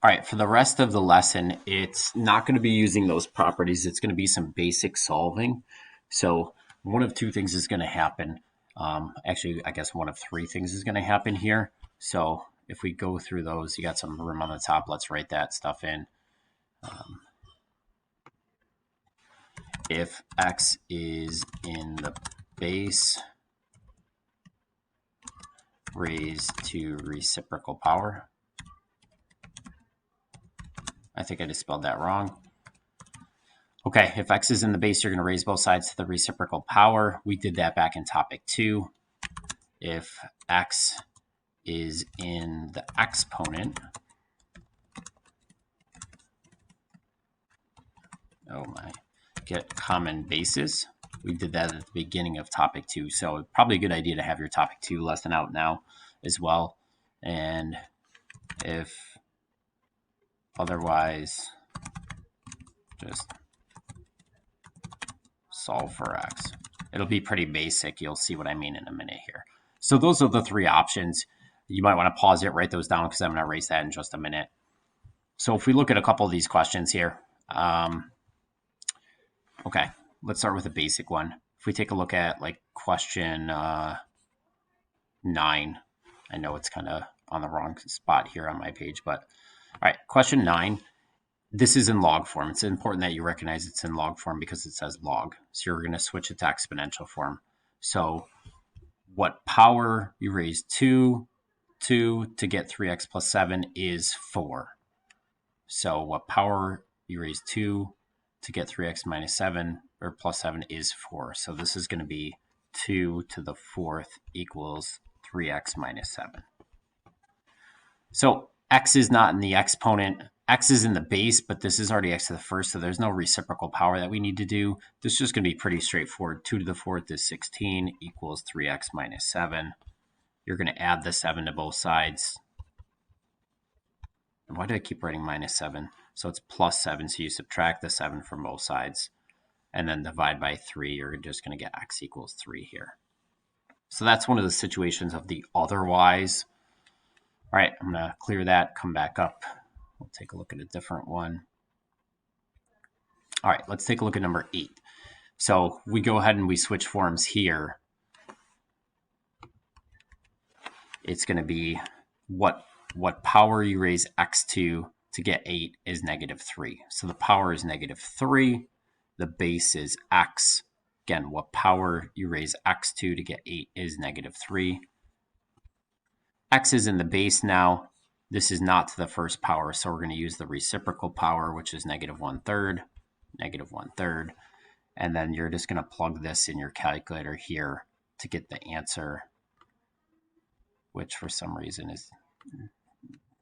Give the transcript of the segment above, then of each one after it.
All right, for the rest of the lesson, it's not going to be using those properties. It's going to be some basic solving. So one of two things is going to happen. Actually, I guess one of three things is going to happen here. So if we go through those, you got some room on the top. Let's write that stuff in. If x is in the base raised to reciprocal power. I think I just spelled that wrong. Okay, if x is in the base, you're going to raise both sides to the reciprocal power. We did that back in topic 2. If x is in the exponent, get common bases. We did that at the beginning of topic 2, so probably a good idea to have your topic 2 lesson out now as well. And if otherwise, just solve for x. It'll be pretty basic. You'll see what I mean in a minute here. So those are the three options. You might want to pause it, write those down, because I'm going to erase that in just a minute. So if we look at a couple of these questions here, okay, let's start with a basic one. If we take a look at like question 9, I know it's kind of on the wrong spot here on my page, but all right, question 9. This is in log form. It's important that you recognize it's in log form because it says log. So you're going to switch it to exponential form. So what power you raise 2 to get 3x plus 7 is 4. So what power you raise 2 to get 3x minus 7 or plus 7 is 4. So this is going to be 2 to the 4th equals 3x minus 7. So x is not in the exponent. X is in the base, but this is already x to the first, so there's no reciprocal power that we need to do. This is just going to be pretty straightforward. 2 to the 4th is 16 equals 3x minus 7. You're going to add the 7 to both sides. And why do I keep writing minus 7? So it's plus 7, so you subtract the 7 from both sides. And then divide by 3, you're just going to get x equals 3 here. So that's one of the situations of the otherwise. All right, I'm going to clear that, come back up. We'll take a look at a different one. All right, let's take a look at number 8. So we go ahead and we switch forms here. It's going to be what power you raise x to get 8 is negative 3. So the power is negative 3. The base is x. Again, what power you raise x to get 8 is negative 3. X is in the base now. This is not to the first power, so we're going to use the reciprocal power, which is negative 1/3, negative 1/3. And then you're just going to plug this in your calculator here to get the answer, which for some reason is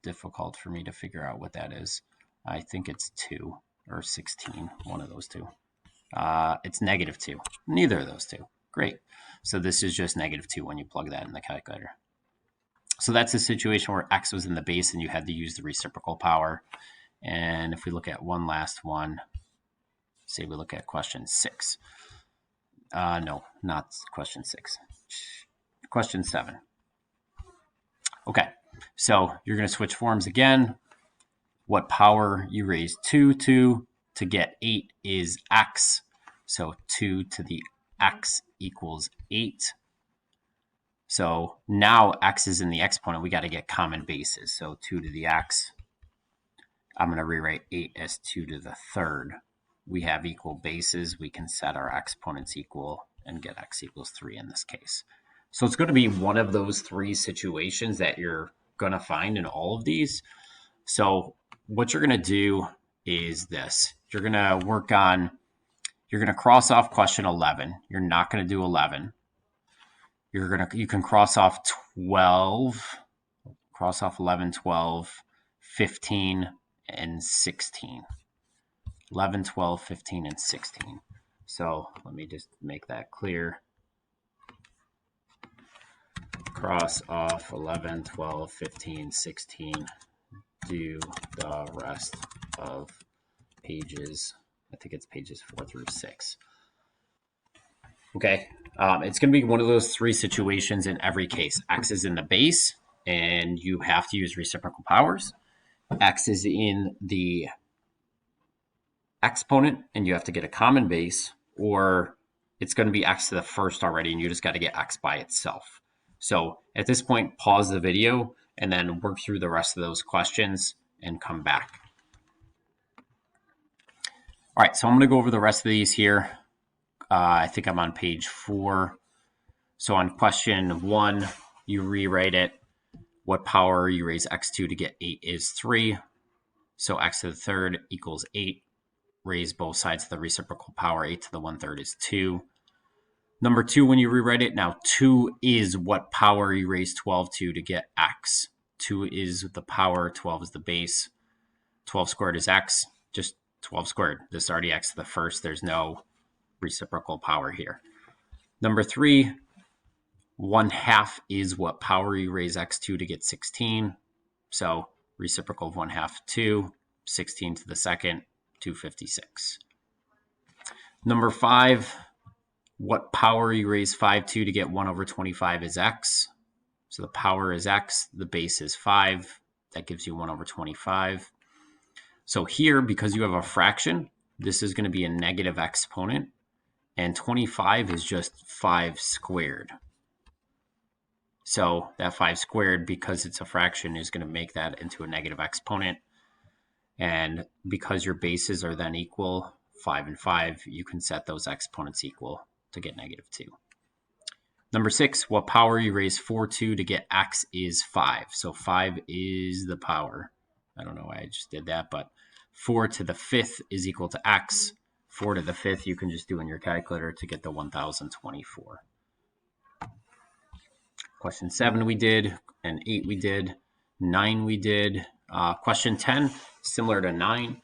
difficult for me to figure out what that is. I think it's 2 or 16, one of those two. It's negative 2, neither of those two. Great. So this is just negative 2 when you plug that in the calculator. So that's a situation where x was in the base and you had to use the reciprocal power. And if we look at one last one, say we look at question 6. No, not question 6. Question 7. Okay, so you're going to switch forms again. What power you raise 2 to get 8 is x. So 2 to the x equals 8. So now x is in the exponent. We got to get common bases. So 2 to the x. I'm going to rewrite 8 as 2 to the 3rd. We have equal bases. We can set our exponents equal and get x equals 3 in this case. So it's going to be one of those three situations that you're going to find in all of these. So what you're going to do is this. You're going to work on, you're going to cross off question 11. You're not going to do 11. You can cross off 12, cross off 11, 12, 15, and 16. 11, 12, 15, and 16. So let me just make that clear. Cross off 11, 12, 15, 16. Do the rest of pages. I think it's pages 4 through 6. Okay, it's going to be one of those three situations in every case. X is in the base, and you have to use reciprocal powers. x is in the exponent and you have to get a common base, or it's going to be x to the first already and you just got to get x by itself. So at this point, pause the video and then work through the rest of those questions and come back. All right, so I'm going to go over the rest of these here. I think I'm on page 4. So on question 1, you rewrite it. What power you raise x2 to get 8 is 3. So x to the third equals 8. Raise both sides to the reciprocal power. 8 to the 1/3 is 2. Number 2, when you rewrite it, now 2 is what power you raise 12 to get x. 2 is the power, 12 is the base. 12 squared is x, just 12 squared. This is already x to the first. There's no reciprocal power here. Number 3, 1/2 is what power you raise x2 to get 16. So reciprocal of 1/2, 2. 16 to the second, 256. Number 5, what power you raise 5 to get 1/25 is x. So the power is x, the base is 5. That gives you 1/25. So here, because you have a fraction, this is going to be a negative exponent, and 25 is just 5 squared. So that 5 squared, because it's a fraction, is going to make that into a negative exponent. And because your bases are then equal, 5 and 5, you can set those exponents equal to get -2. Number 6, what power you raise 4 to get x is 5. So 5 is the power. I don't know why I just did that, but 4 to the 5th is equal to x. 4 to the 5th you can just do in your calculator to get the 1024. Question 7 we did, and 8 we did, 9 we did. Question 10, similar to 9.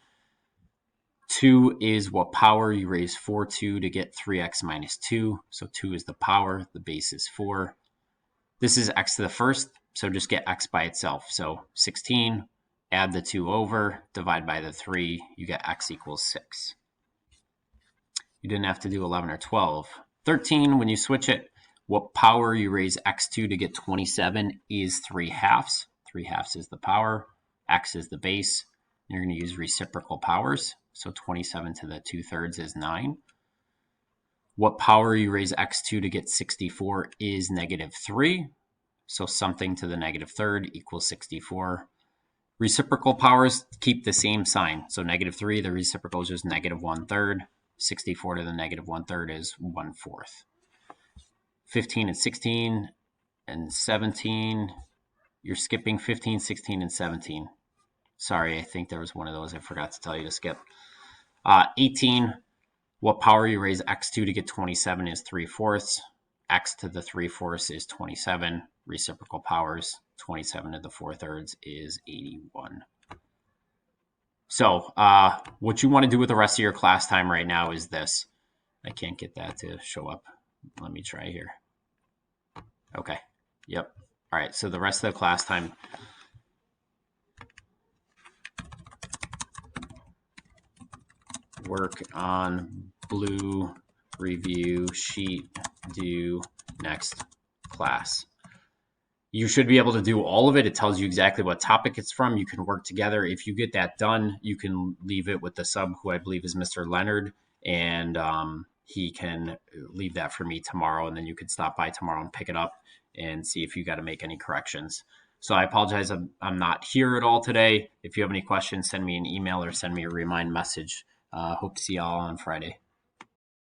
2 is what power you raise 4 to get 3x minus 2. So 2 is the power, the base is 4. This is x to the first, so just get x by itself. So 16, add the 2 over, divide by the 3, you get x equals 6. You didn't have to do 11 or 12. 13, when you switch it, what power you raise x2 to get 27 is 3/2. 3/2 is the power, x is the base. You're going to use reciprocal powers. So 27 to the 2/3 is 9. What power you raise x2 to get 64 is -3. So something to the -3rd equals 64. Reciprocal powers keep the same sign. So -3, the reciprocal is just -1/3. 64 to the -1/3 is 1/4. 15 and 16 and 17. You're skipping 15, 16, and 17. Sorry, I think there was one of those I forgot to tell you to skip. 18, what power you raise x2 to get 27 is 3/4. X to the 3/4 is 27. Reciprocal powers, 27 to the 4/3 is 81. So what you want to do with the rest of your class time right now is this. I can't get that to show up. Let me try here. Okay. Yep. All right. So the rest of the class time, work on blue review sheet, due next class. You should be able to do all of it. It tells you exactly what topic it's from. You can work together. If you get that done, you can leave it with the sub, who I believe is Mr. Leonard, and he can leave that for me tomorrow, and then you could stop by tomorrow and pick it up and see if you got to make any corrections. So I apologize, I'm not here at all today. If you have any questions, send me an email or send me a remind message. Hope to see y'all on Friday.